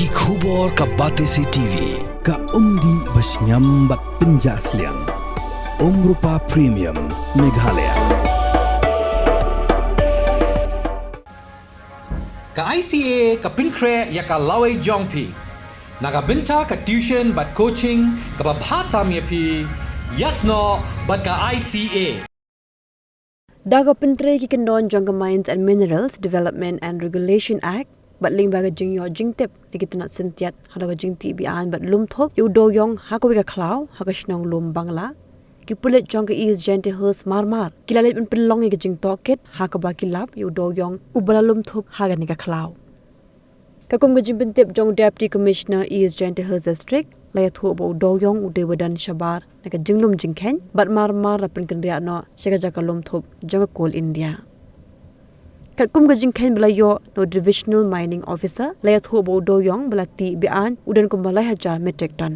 Ki khubor ka Batesi TV ka umdi basnyam bat penjaslian Rupa Premium Meghalaya ka ICA ka pinkre ya ka lawai jongpi naga binta ka tuition bat coaching ka babhatam yapi yasno bat ka ICA Daga pentre ki kendon jangka Mines and Minerals Development and Regulation Act bat ling baga jing yo jing tep dikitanat sentiat hadaga jing ti bian bat lum thop yu Dewïong ha ko ka Khlaw ha ka snong lum Bangla ki Pulit jangka is gente hers marmar kilalet pen pelong ki jing toket ha ka ba kilap yu Dewïong ubala lum thop ha ga ni ka Khlaw ka kum ga jing pentep jong Deputy Commissioner is gente hers district laya thu bo Dewïong u dewadan shabar na ka jinglum jingkhen bat marmar ra pen kan ria no shega jaka lum thop janga coal India Katkum gajing khen bela yo no divisional mining officer laya thu bo Dewïong bela ti bian udan kumbalai Hajar metric ton